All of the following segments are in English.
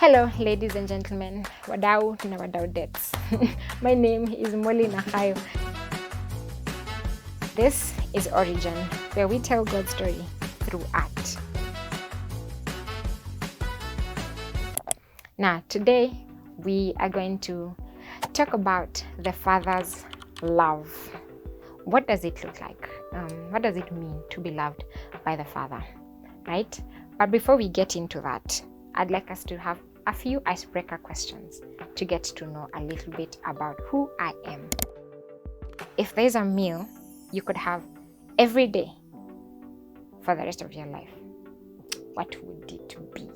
Hello, ladies and gentlemen, wadau na wadaudettes. My name is Molly Nahayo. This is ORIG'N, where we tell God's story through art. Now, today we are going to talk about the Father's love. What does it look like? What does it mean to be loved by the Father, right? But before we get into that, I'd like us to have a few icebreaker questions to get to know a little bit about who I am. If there's a meal you could have every day for the rest of your life, what would it be?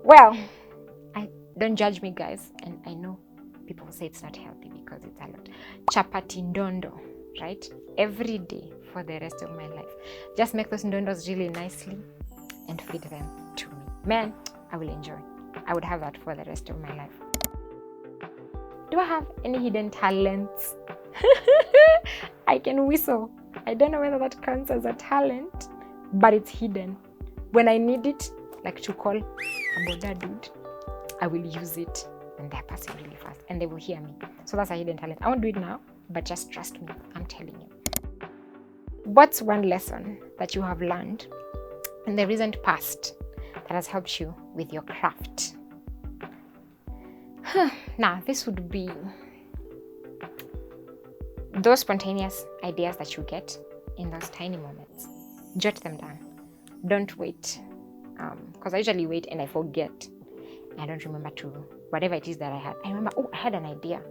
Well, don't judge me, guys, and I know people say it's not healthy because it's a lot. Chapati ndondo, right? Every day for the rest of my life. Just make those ndondos really nicely and feed them to me. Man, I will enjoy. I would have that for the rest of my life. Do I have any hidden talents? I can whistle. I don't know whether that counts as a talent, but it's hidden. When I need it, like to call a boda dude, I will use it and they're passing really fast and they will hear me. So that's a hidden talent. I won't do it now, but just trust me. I'm telling you. What's one lesson that you have learned in the recent past that has helped you with your craft? Now, this would be those spontaneous ideas that you get in those tiny moments. Jot them down. Don't wait. Because I usually wait and I forget. I don't remember to whatever it is that I had. I remember, I had an idea.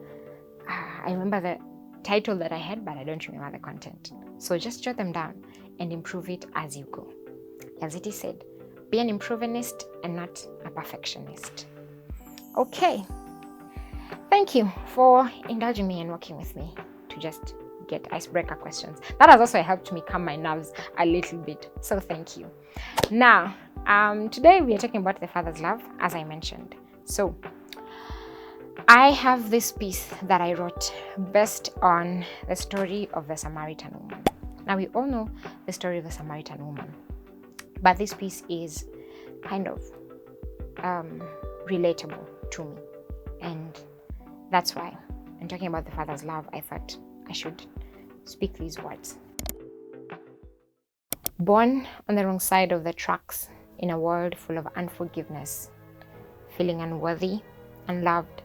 I remember the title that I had, but I don't remember the content. So just jot them down and improve it as you go. As it is said, be an improvementist and not a perfectionist. Okay. Thank you for indulging me and working with me to just get icebreaker questions. That has also helped me calm my nerves a little bit. So thank you. Now, today we are talking about the Father's love, as I mentioned. So I have this piece that I wrote based on the story of the Samaritan woman. Now, we all know the story of the Samaritan woman, but this piece is kind of relatable to me. And that's why, in talking about the Father's love, I thought I should speak these words. Born on the wrong side of the tracks in a world full of unforgiveness, feeling unworthy, unloved,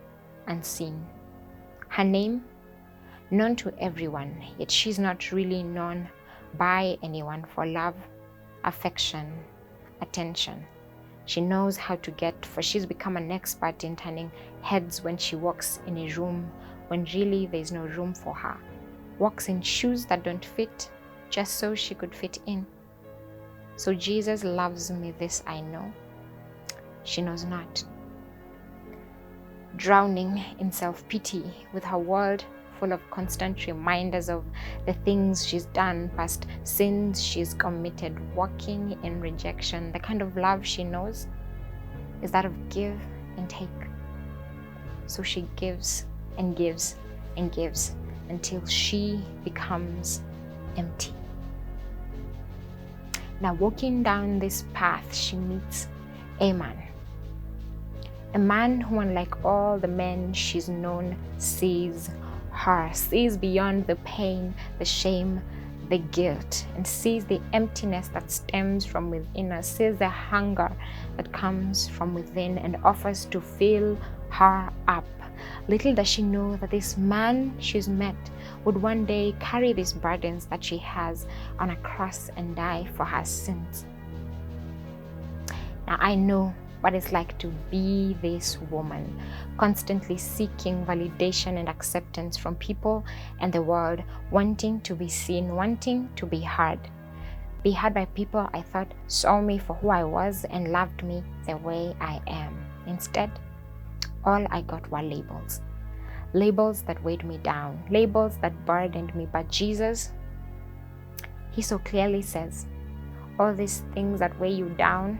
unseen. Her name, known to everyone, yet she's not really known by anyone for love, affection, attention. She knows how to get, for she's become an expert in turning heads when she walks in a room when really there's no room for her. Walks in shoes that don't fit, just so she could fit in. So Jesus loves me, this I know. She knows not. Drowning in self-pity with her world full of constant reminders of the things she's done, past sins she's committed, walking in rejection. The kind of love she knows is that of give and take. So she gives and gives and gives until she becomes empty. Now, walking down this path, she meets a man who, unlike all the men she's known, sees her, sees beyond the pain, the shame, the guilt, and sees the emptiness that stems from within her, sees the hunger that comes from within and offers to fill her up. Little does she know that this man she's met would one day carry these burdens that she has on a cross and die for her sins. Now, I know what it's like to be this woman, constantly seeking validation and acceptance from people and the world, wanting to be seen, wanting to be heard. Be heard by people I thought saw me for who I was and loved me the way I am. Instead, all I got were labels. Labels that weighed me down, labels that burdened me. But Jesus, he so clearly says, all these things that weigh you down,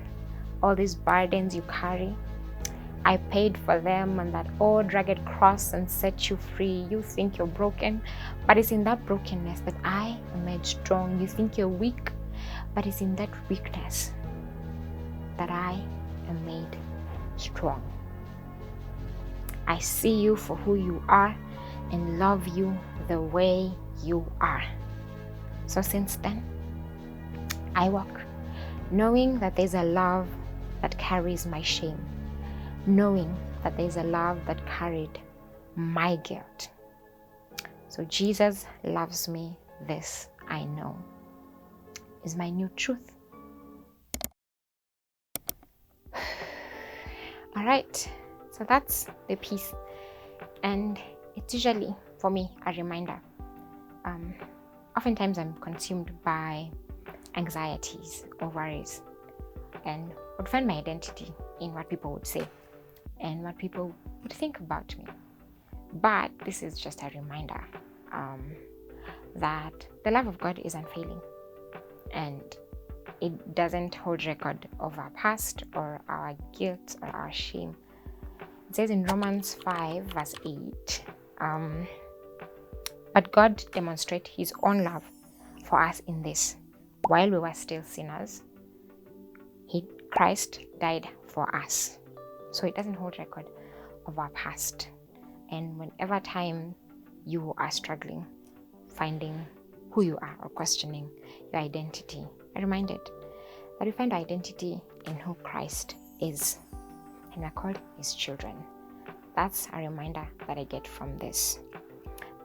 all these burdens you carry, I paid for them on that old rugged cross and set you free. You think you're broken, but it's in that brokenness that I am made strong. You think you're weak, but it's in that weakness that I am made strong. I see you for who you are and love you the way you are. So since then, I walk knowing that there's a love that carries my shame, knowing that there's a love that carried my guilt. So Jesus loves me, this I know, is my new truth. All right, so that's the piece, and it's usually for me a reminder. Oftentimes I'm consumed by anxieties or worries, and would find my identity in what people would say and what people would think about me. But this is just a reminder that the love of God is unfailing, and it doesn't hold record of our past or our guilt or our shame. It says in Romans 5 verse 8, but God demonstrates his own love for us in this: while we were still sinners, Christ died for us. So it doesn't hold record of our past. And whenever time you are struggling, finding who you are or questioning your identity, I'm reminded that we find our identity in who Christ is, and we're called his children. That's a reminder that I get from this.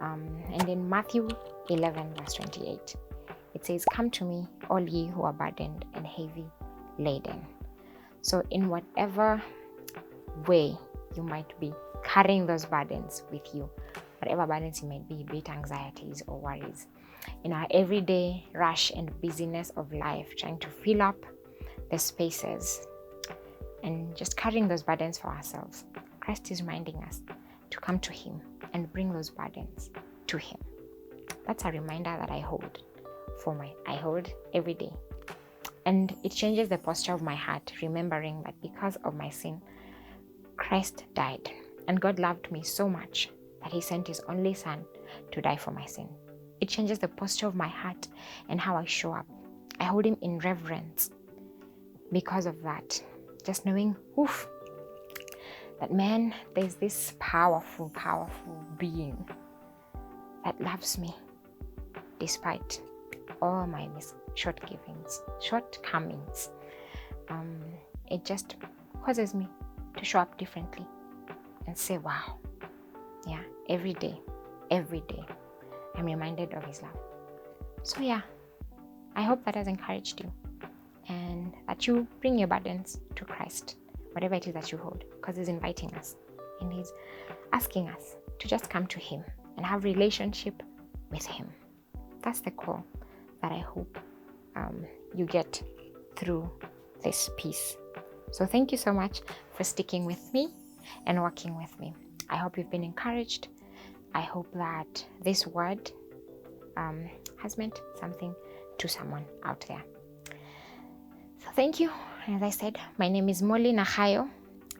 And in Matthew 11 verse 28, it says, come to me, all ye who are burdened and heavy laden. So in whatever way you might be carrying those burdens with you, whatever burdens you might be it anxieties or worries, in our everyday rush and busyness of life, trying to fill up the spaces and just carrying those burdens for ourselves, Christ is reminding us to come to him and bring those burdens to him. That's a reminder that I hold every day. And it changes the posture of my heart, remembering that because of my sin, Christ died. And God loved me so much that he sent his only son to die for my sin. It changes the posture of my heart and how I show up. I hold him in reverence because of that. Just knowing, that man, there's this powerful being that loves me despite all my shortcomings. It just causes me to show up differently and say, wow, yeah, every day I'm reminded of his love. So yeah, I hope that has encouraged you, and that you bring your burdens to Christ, whatever it is that you hold, because he's inviting us and he's asking us to just come to him and have relationship with him. That's the call that I hope you get through this piece. So thank you so much for sticking with me and working with me. I hope you've been encouraged. I hope that this word has meant something to someone out there. So thank you. As I said, my name is Molly Nahayo,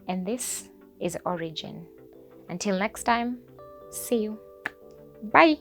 and this is ORIG'N. Until next time, see you. Bye.